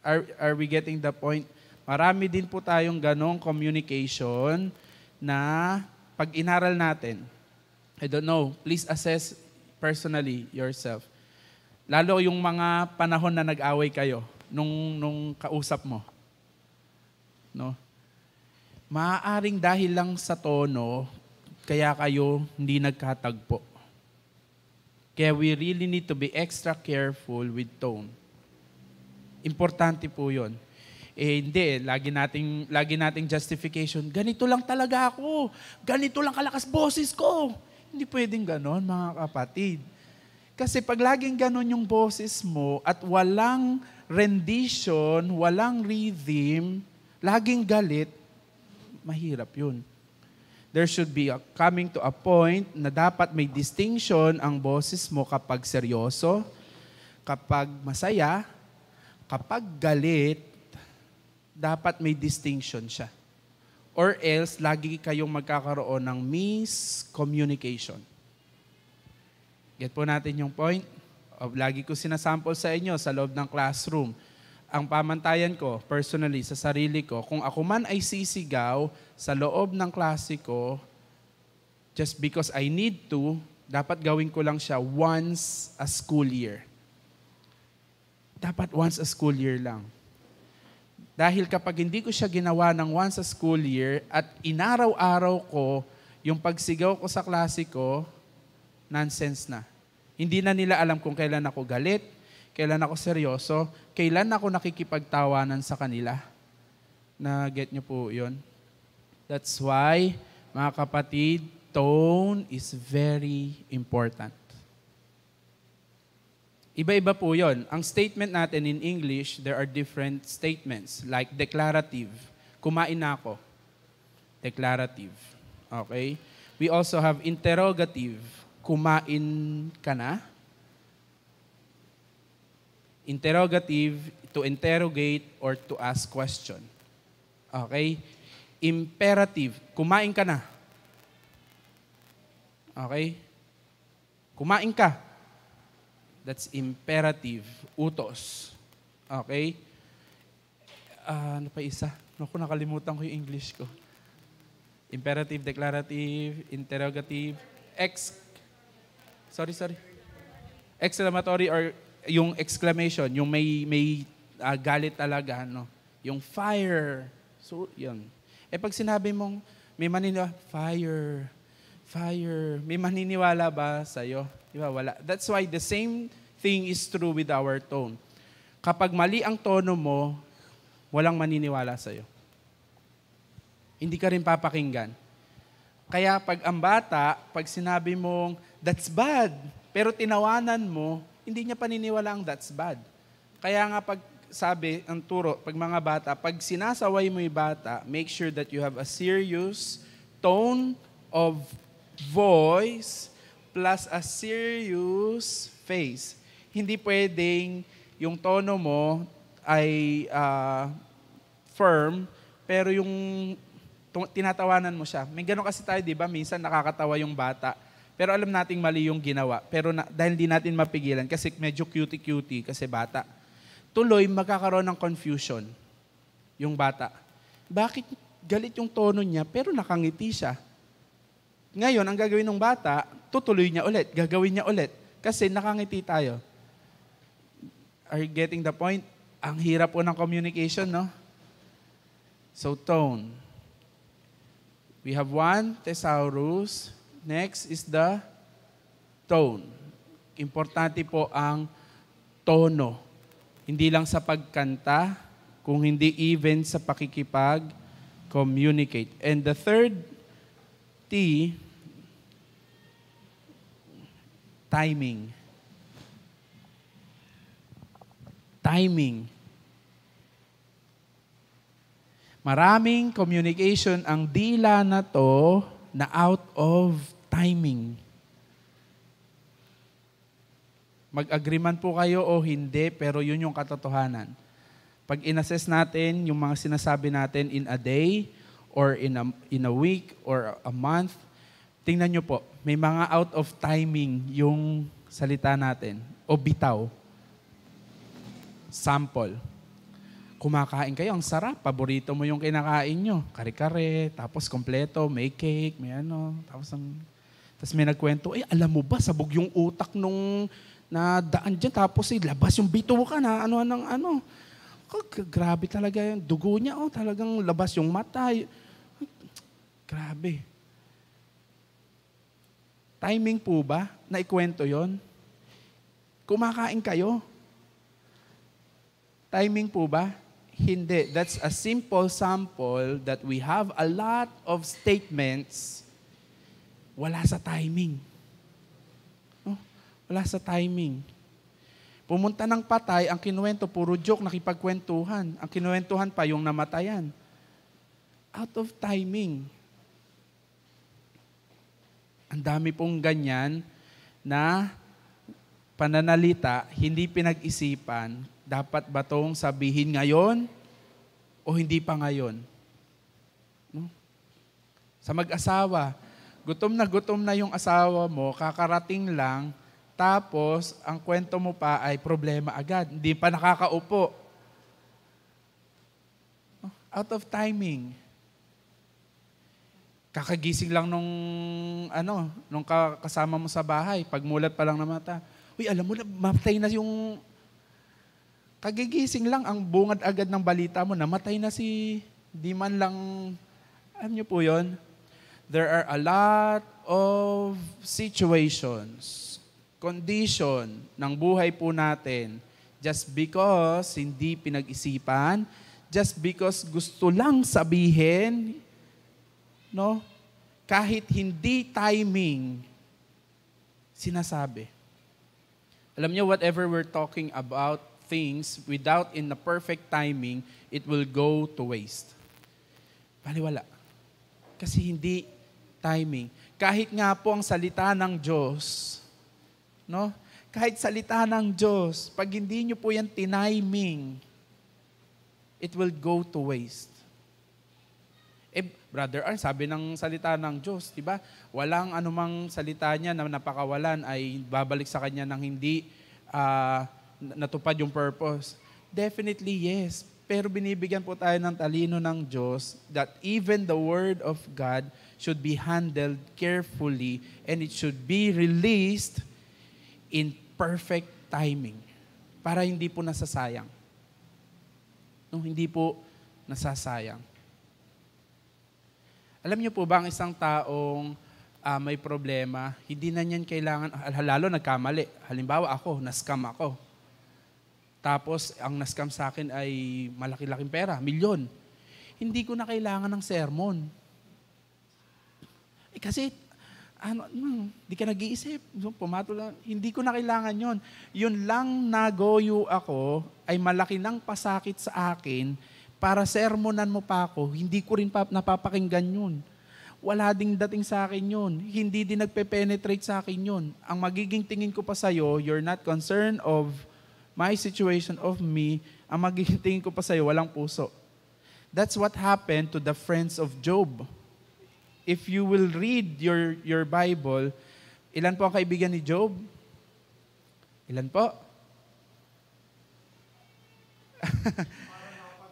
Are we getting the point? Marami din po tayong ganong communication na pag inaral natin, I don't know, please assess personally yourself. Lalo yung mga panahon na nag-away kayo nung kausap mo. No? Maaaring dahil lang sa tono, kaya kayo hindi nagkatagpo. Kaya we really need to be extra careful with tone. Importante po yun. Hindi, lagi nating justification, ganito lang talaga ako. Ganito lang kalakas boses ko. Hindi pwedeng ganon, mga kapatid. Kasi pag laging ganon yung boses mo at walang rendition, walang rhythm, laging galit, mahirap yun. There should be coming to a point na dapat may distinction ang boses mo kapag seryoso, kapag masaya, kapag galit, dapat may distinction siya. Or else, lagi kayong magkakaroon ng miscommunication. Get po natin yung point? Lagi ko sinasample sa inyo sa loob ng classroom. Ang pamantayan ko, personally, sa sarili ko, kung ako man ay sisigaw sa loob ng klase ko, just because I need to, dapat gawin ko lang siya once a school year. Dapat once a school year lang. Dahil kapag hindi ko siya ginawa ng once a school year at inaraw-araw ko yung pagsigaw ko sa klase ko, nonsense na. Hindi na nila alam kung kailan ako galit, kailan ako seryoso, kailan ako nakikipagtawanan sa kanila. Na-get nyo po yun? That's why, mga kapatid, tone is very important. Iba-iba po yun. Ang statement natin in English, there are different statements. Like declarative. Kumain na ako. Declarative. Okay? We also have interrogative. Kumain ka na? Interrogative, to interrogate or to ask question. Okay? Imperative. Kumain ka na? Okay? Kumain ka. That's imperative. Utos. Okay? Ano pa isa? Naku, nakalimutan ko yung English ko. Imperative, declarative, interrogative, exclamatory or yung exclamation, yung may galit talaga, no? Yung fire. So, yun. Pag sinabi mong may maniniwala, fire, may maniniwala ba sa'yo? Di ba? Wala. That's why the same thing is true with our tone. Kapag mali ang tono mo, walang maniniwala sa'yo. Hindi ka rin papakinggan. Kaya pag ang bata, pag sinabi mong, that's bad, pero tinawanan mo, hindi niya paniniwala ang that's bad. Kaya nga pag sabi, ang turo, pag mga bata, pag sinasaway mo yung bata, make sure that you have a serious tone of voice plus a serious face. Hindi pwedeng yung tono mo ay firm, pero yung tinatawanan mo siya. May gano'n kasi tayo, di ba? Minsan nakakatawa yung bata. Pero alam nating mali yung ginawa. Pero dahil di natin mapigilan, kasi medyo cutie-cutie, kasi bata. Tuloy, magkakaroon ng confusion yung bata. Bakit galit yung tono niya, pero nakangiti siya? Ngayon, ang gagawin ng bata, tutuloy niya ulit, gagawin niya ulit. Kasi nakangiti tayo. Are you getting the point? Ang hirap po ng communication, no? So, tone. We have one, thesaurus. Next is the tone. Importante po ang tono. Hindi lang sa pagkanta, kung hindi even sa pakikipag-communicate. And the third T, timing. Timing. Maraming communication ang dila na to na out of timing. Mag-agree man po kayo o hindi, pero yun yung katotohanan. Pag in-assess natin yung mga sinasabi natin in a day, or in a week, or a month, tingnan nyo po, may mga out of timing yung salita natin, o bitaw. Sample. Kumakain kayo, ang sarap, paborito mo yung kinakain nyo. Kare-kare, tapos kompleto, may cake, may ano, tapos may nagkwento, alam mo ba, sabog yung utak nung nadaan dyan, tapos labas yung bituka na ano. Grabe talaga yung dugo niya, talagang labas yung mata. Grabe. Timing po ba na ikwento yon? Kumakain kayo. Timing po ba? Hindi. That's a simple sample that we have a lot of statements wala sa timing. Wala sa timing. Pumunta ng patay, ang kinuwento, puro joke, nakipagkwentuhan. Ang kinuwentuhan pa, yung namatayan. Out of timing. Ang dami pong ganyan na pananalita, hindi pinag-isipan, dapat ba itong sabihin ngayon o hindi pa ngayon? No? Sa mag-asawa, gutom na yung asawa mo, kakarating lang, tapos ang kwento mo pa ay problema agad. Hindi pa nakakaupo. Out of timing. Kakagising lang nung kasama mo sa bahay, pagmulat pa lang na mata. Uy, alam mo na, mamatay na yung... Kagigising lang, ang bungad agad ng balita mo, namatay na di man lang, alam niyo po yun? There are a lot of situations, condition ng buhay po natin, just because hindi pinag-isipan, just because gusto lang sabihin, no? Kahit hindi timing, sinasabi. Alam niyo, whatever we're talking about, things without in the perfect timing, it will go to waste. Baliwala. Kasi hindi timing. Kahit nga po ang salita ng Diyos, no? Kahit salita ng Diyos, pag hindi nyo po yan tiniming, it will go to waste. Brother Arn, sabi ng salita ng Diyos, di ba? Walang anumang salita niya na napakawalan ay babalik sa kanya ng hindi natupad yung purpose. Definitely yes. Pero binibigyan po tayo ng talino ng Diyos that even the Word of God should be handled carefully and it should be released in perfect timing para hindi po nasasayang. No, hindi po nasasayang. Alam niyo po ba ang isang taong may problema, hindi na niyan kailangan, lalo nagkamali. Halimbawa ako, na-scam ako. Tapos, ang na-scam sa akin ay malaki-laking pera, milyon. Hindi ko na kailangan ng sermon. Kasi, di ka nag-iisip. Pumato lang. Hindi ko na kailangan yon. Yun lang nagoyo ako ay malaki ng pasakit sa akin para sermonan mo pa ako. Hindi ko rin napapakinggan yun. wala ding dating sa akin yun. Hindi din nagpe-penetrate sa akin yun. Ang magiging tingin ko pa sa'yo, you're not concerned of my situation, of me. Ang magiging tingin ko pa sa'yo, walang puso. That's what happened to the friends of Job. If you will read your Bible, ilan po ang kaibigan ni Job? Ilan po?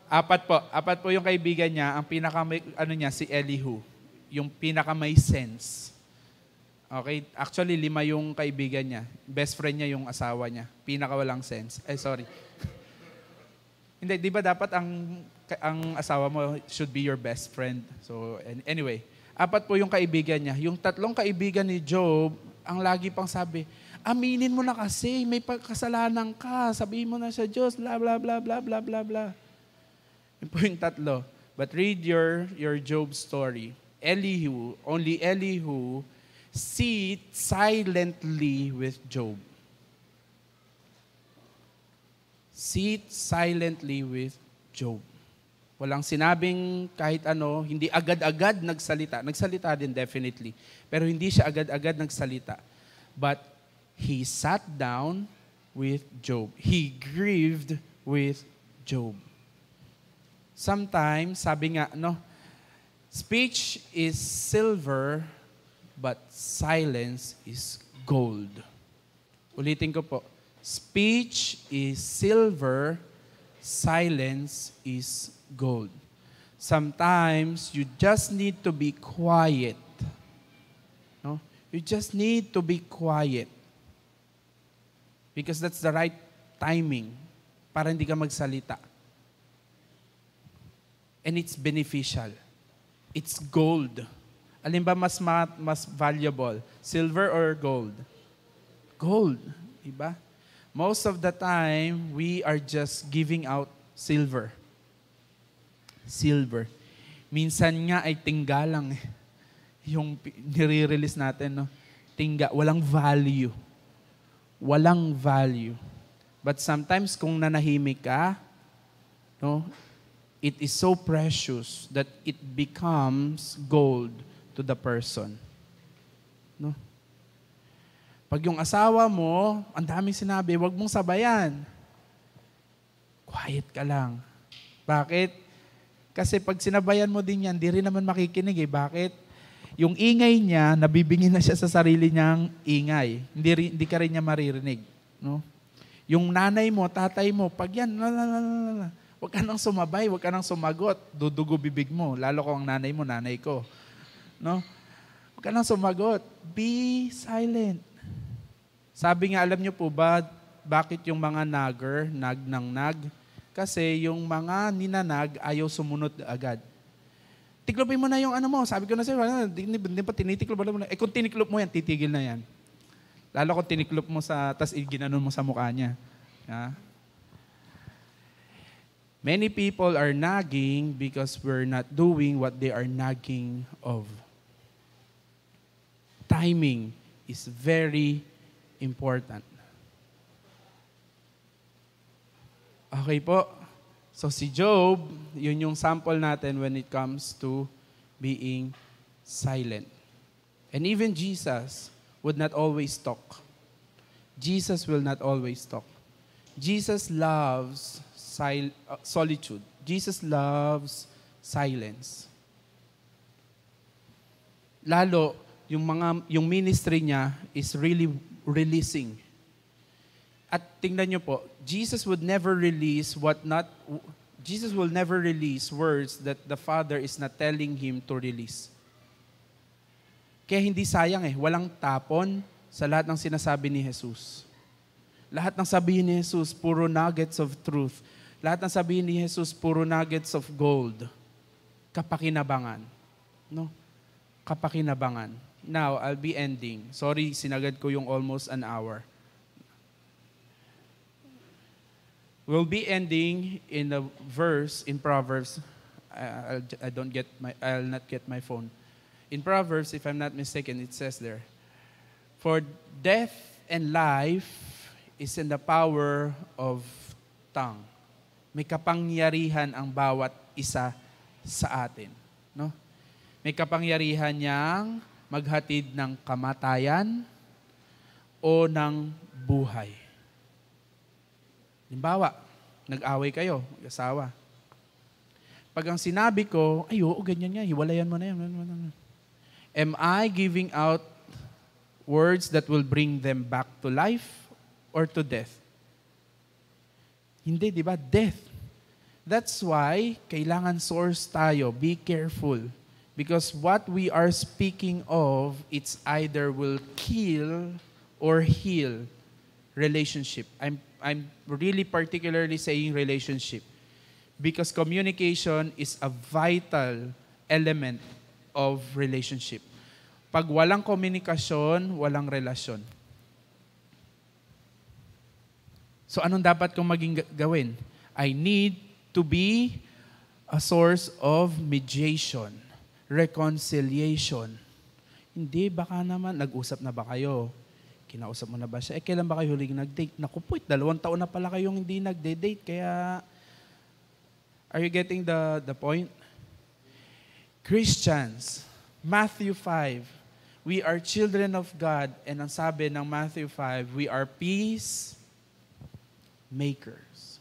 Apat po yung kaibigan niya. Ang si Elihu. Yung pinaka may sense. Okay? Actually, 5 yung kaibigan niya. Best friend niya yung asawa niya. Pinaka walang sense. Sorry. Hindi, di ba dapat ang asawa mo should be your best friend? So, anyway. 4 po yung kaibigan niya. Yung 3 kaibigan ni Job, ang lagi pang sabi, aminin mo na kasi, may kasalanan ka. Sabihin mo na sa Diyos, bla bla bla bla bla bla bla. Yun po yung 3. But read your Job story. Only Elihu, sit silently with Job. Sit silently with Job. Walang sinabing kahit ano, hindi agad-agad nagsalita. Nagsalita din definitely. Pero hindi siya agad-agad nagsalita. But he sat down with Job. He grieved with Job. Sometimes, sabi nga, speech is silver, but silence is gold. Ulitin ko po. Speech is silver, silence is gold. Sometimes, you just need to be quiet. No? You just need to be quiet. Because that's the right timing para hindi ka magsalita. And it's beneficial. It's gold. Alin ba mas valuable? Silver or gold? Gold. Diba? Most of the time, we are just giving out silver. Silver. Minsan nga ay tingga lang. Yung nire-release natin, no? Tingga. Walang value. Walang value. But sometimes kung nanahimik ka, no, it is so precious that it becomes gold to the person. No? Pag yung asawa mo, ang daming sinabi, wag mong sabayan. Quiet ka lang. Bakit? Kasi pag sinabayan mo din yan, di rin naman makikinig eh. Bakit? Yung ingay niya, nabibingin na siya sa sarili niyang ingay. Hindi ka rin niya maririnig. No? Yung nanay mo, tatay mo, pag yan, huwag ka nang sumabay, huwag ka nang sumagot. Dudugo bibig mo. Lalo ko ang nanay mo, nanay ko. No? Huwag ka nang sumagot. Be silent. Sabi nga, alam niyo po ba, bakit yung mga nagger, nag ng nag? Kasi yung mga ninanag, ayaw sumunod agad. Tiklopin mo na yung ano mo. Sabi ko na sa'yo, hindi pa tinitiklop mo na. Kung tiniklop mo yan, titigil na yan. Lalo kung tiniklop mo tas ginanon mo sa mukha niya. Ha? Many people are nagging because we're not doing what they are nagging of. Timing is very important. Okay po. So si Job, yun yung sample natin when it comes to being silent. And even Jesus would not always talk. Jesus will not always talk. Jesus loves solitude. Jesus loves silence. Lalo, yung ministry niya is really releasing. At tingnan niyo po, Jesus will never release words that the Father is not telling him to release. Kaya hindi sayang walang tapon sa lahat ng sinasabi ni Jesus. Lahat ng sabihin ni Jesus, puro nuggets of truth. Lahat ng sabihin ni Jesus, puro nuggets of gold. Kapakinabangan. No? Kapakinabangan. Now, I'll be ending. Sorry, sinagad ko yung almost an hour. We'll be ending in a verse in Proverbs. I'll not get my phone. In Proverbs, if I'm not mistaken, it says there, "For death and life is in the power of tongue." May kapangyarihan ang bawat isa sa atin. No? May kapangyarihan niyang maghatid ng kamatayan o ng buhay. Halimbawa, nag-away kayo, mag-asawa. Pag ang sinabi ko, ay oo, ganyan nga, hiwalayan mo na yan. Am I giving out words that will bring them back to life or to death? Hindi, di ba? Death. That's why kailangan source tayo. Be careful. Because what we are speaking of, it's either will kill or heal relationship. I'm really particularly saying relationship. Because communication is a vital element of relationship. Pag walang komunikasyon, walang relasyon. So anong dapat kong maging gawin? I need to be a source of mediation, reconciliation. Hindi, baka naman, nag-usap na ba kayo? Kinausap mo na ba siya? Kailan ba kayo huling nag-date? Naku po, 2 taon na pala kayong hindi nag-date, kaya... Are you getting the point? Christians, Matthew 5, we are children of God, and ang sabi ng Matthew 5, we are peace makers.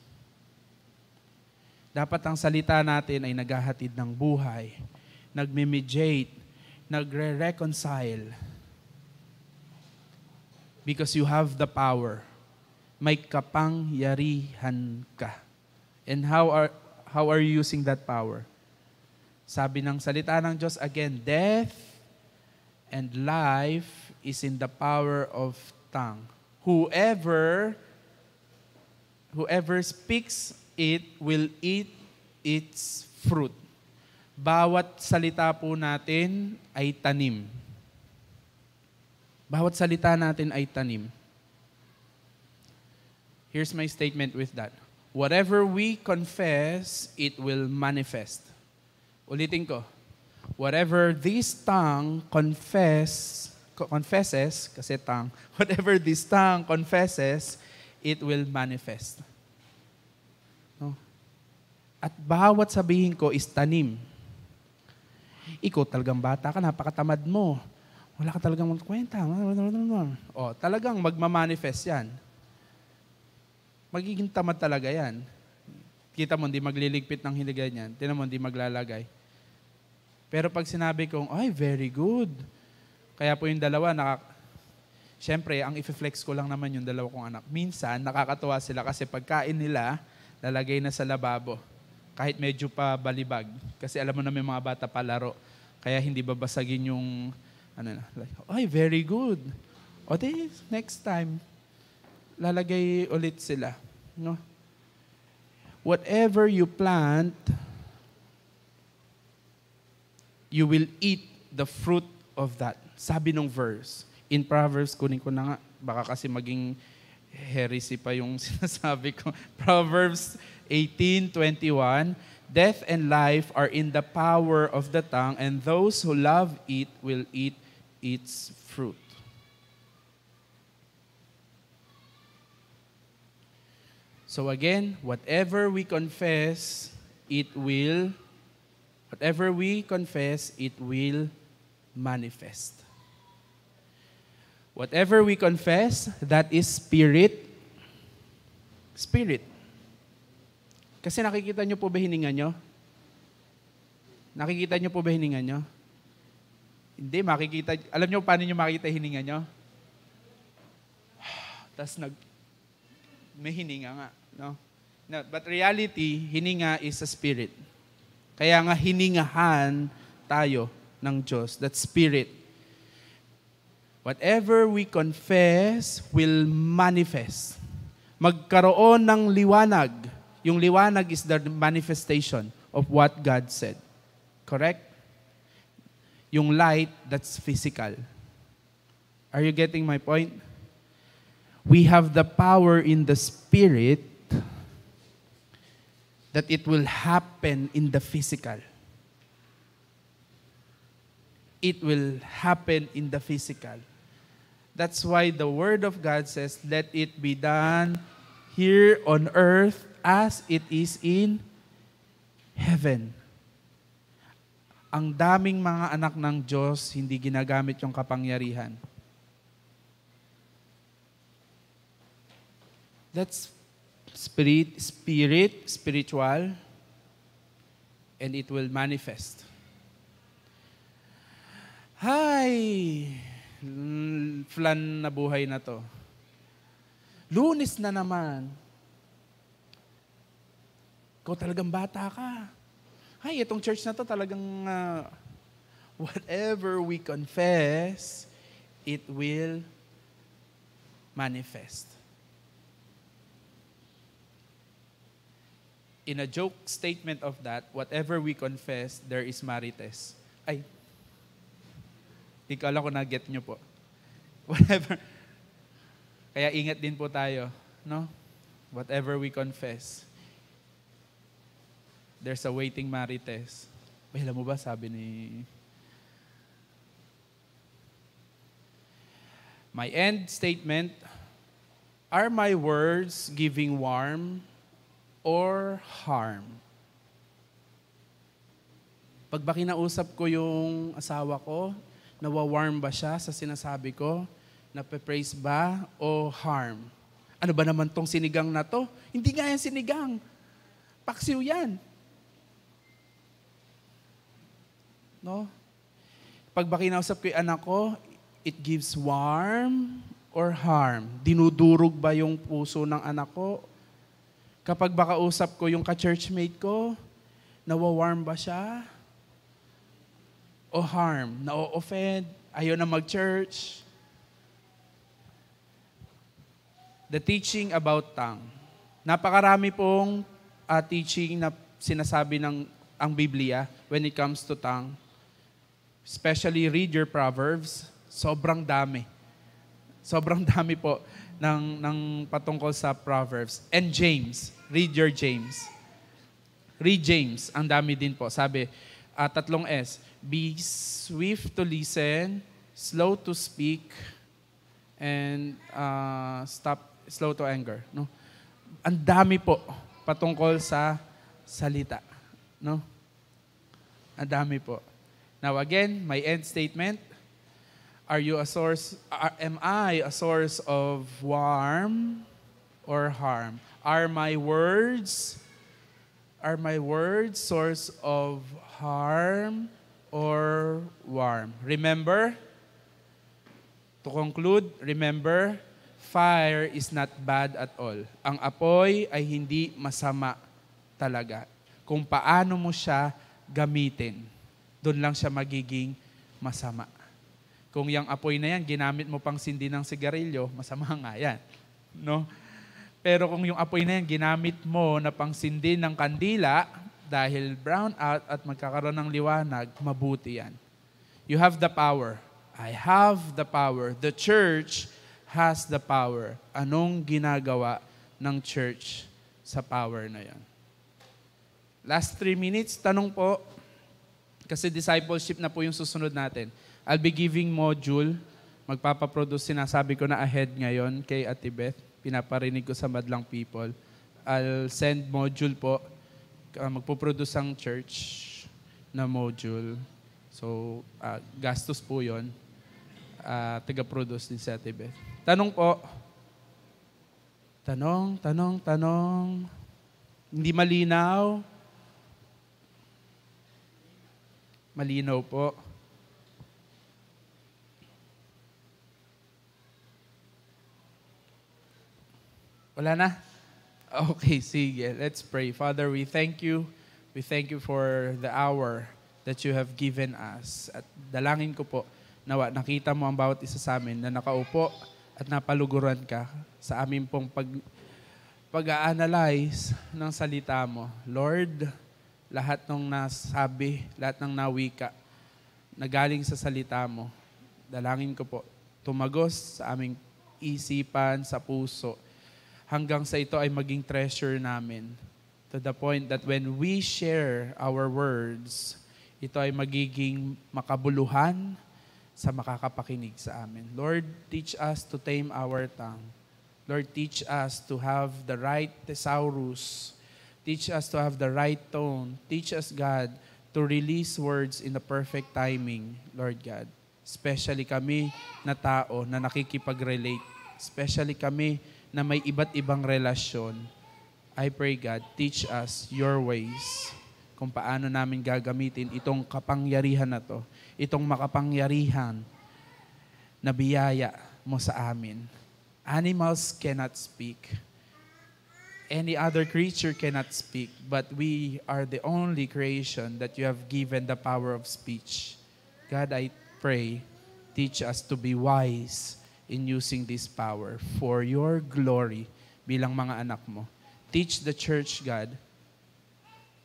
Dapat ang salita natin ay naghahatid ng buhay, nagme-mediate, nagre-reconcile. Because you have the power. May kapangyarihan ka. And how are you using that power? Sabi ng salita ng Diyos, again, death and life is in the power of tongue. Whoever speaks it will eat its fruit. Bawat salita po natin ay tanim. Bawat salita natin ay tanim. Here's my statement with that. Whatever we confess, it will manifest. Ulitin ko. Whatever this tongue confesses, kasi tongue, whatever this tongue confesses, it will manifest. No? At bawat sabihin ko is tanim. Ikaw talagang bata ka, napakatamad mo. Wala ka talagang kwenta. O, talagang magmamanifest yan. Magiging tamad talaga yan. Kita mo, hindi magliligpit ng hiligay niyan. Tinan mo, hindi maglalagay. Pero pag sinabi kong, ay, very good. Kaya po yung dalawa, siyempre, ang i-flex ko lang naman yung dalawa kong anak. Minsan, nakakatuwa sila kasi pagkain nila, lalagay na sa lababo. Kahit medyo pa balibag. Kasi alam mo na may mga bata palaro. Kaya hindi babasagin yung, ay, very good. O di, next time, lalagay ulit sila. No? Whatever you plant, you will eat the fruit of that. Sabi nung verse. In Proverbs, kunin ko na nga, baka kasi maging heresy pa yung sinasabi ko. Proverbs 18:21, death and life are in the power of the tongue, and those who love it will eat its fruit. So again, whatever we confess, it will manifest. Whatever we confess, that is spirit. Spirit. Kasi nakikita nyo po ba hininga nyo? Nakikita nyo po ba hininga nyo? Hindi, makikita. Alam nyo paano nyo makikita hininga nyo? Tapos may hininga nga. No? No, but reality, hininga is a spirit. Kaya nga hiningahan tayo ng Diyos. That spirit. Whatever we confess will manifest. Magkaroon ng liwanag. Yung liwanag is the manifestation of what God said. Correct? Yung light, that's physical. Are you getting my point? We have the power in the spirit that it will happen in the physical. It will happen in the physical. That's why the Word of God says, let it be done here on earth as it is in heaven. Ang daming mga anak ng Diyos, hindi ginagamit yung kapangyarihan. That's spiritual, and it will manifest. Hi! Flan na buhay na to. Lunes na naman. Ikaw talagang bata ka. Hay, itong church na to talagang whatever we confess, it will manifest. In a joke statement of that, whatever we confess, there is marites. Ay, ikala ko na-get nyo po. Whatever. Kaya ingat din po tayo, no? Whatever we confess, there's a waiting marites. Ay, alam mo ba, sabi ni... My end statement, are my words giving warmth or harm? Pag ba kinausap ko yung asawa ko, nawa-warm ba siya sa sinasabi ko? Nape-praise ba o harm? Ano ba naman tong sinigang na to? Hindi nga yan sinigang. Paksiw yan. No? Pag ba kinausap ko yung anak ko, it gives warm or harm? Dinudurog ba yung puso ng anak ko? Kapag ba kausap ko yung ka-churchmate ko, nawa-warm ba siya? O harm? Na-offend? Ayaw na mag-church? The teaching about tongue. Napakarami pong teaching na sinasabi ng ang Biblia when it comes to tongue. Especially read your Proverbs. Sobrang dami. Sobrang dami po ng patungkol sa Proverbs. And James. Read your James. Read James. Ang dami din po. Sabi, 3 S. Be swift to listen, slow to speak, and slow to anger. No? Ang dami po patungkol sa salita. No? Ang dami po. Now again, my end statement. Am I a source of warmth or harm? Are my words source of harm or warm? Remember, to conclude, remember, fire is not bad at all. Ang apoy ay hindi masama talaga. Kung paano mo siya gamitin, doon lang siya magiging masama. Kung yung apoy na yan, ginamit mo pang sindi ng sigarilyo, masama nga yan. No? Pero kung yung apoy na yan, ginamit mo na pang sindi ng kandila, dahil brown out at magkakaroon ng liwanag, mabuti yan. You have the power. I have the power. The church has the power. Anong ginagawa ng church sa power na yan? Last 3 minutes, tanong po, kasi discipleship na po yung susunod natin. I'll be giving module. Magpapaproduce, sinasabi ko na ahead ngayon kay Ate Beth. Pinaparinig ko sa madlang people. I'll send module po. Magpuproduce ang church na module. So, gastos po yun. Taga-produce din si Ate Beth. Tanong po. Tanong. Hindi malinaw? Malinaw po. Wala na? Okay, sige. Let's pray. Father, we thank you. We thank you for the hour that you have given us. At dalangin ko po, nawa nakita mo ang bawat isa sa amin na nakaupo at napaluguran ka sa amin pong pag-a-analyze ng salita mo. Lord, lahat ng nasabi, lahat ng nawika na galing sa salita mo, dalangin ko po, tumagos sa aming isipan, sa puso, hanggang sa ito ay maging treasure namin. To the point that when we share our words, ito ay magiging makabuluhan sa makakapakinig sa amin. Lord, teach us to tame our tongue. Lord, teach us to have the right thesaurus. Teach us to have the right tone. Teach us, God, to release words in the perfect timing, Lord God. Especially kami na tao na nakikipag-relate. Especially kami na may iba't ibang relasyon. I pray, God, teach us your ways kung paano namin gagamitin itong kapangyarihan na to, itong makapangyarihan na biyaya mo sa amin. Animals cannot speak. Any other creature cannot speak, but we are the only creation that you have given the power of speech. God, I pray, teach us to be wise in using this power for your glory bilang mga anak mo. Teach the church, God.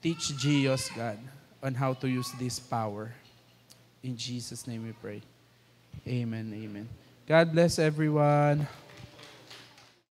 Teach Gios, God, on how to use this power. In Jesus' name we pray. Amen, amen. God bless everyone.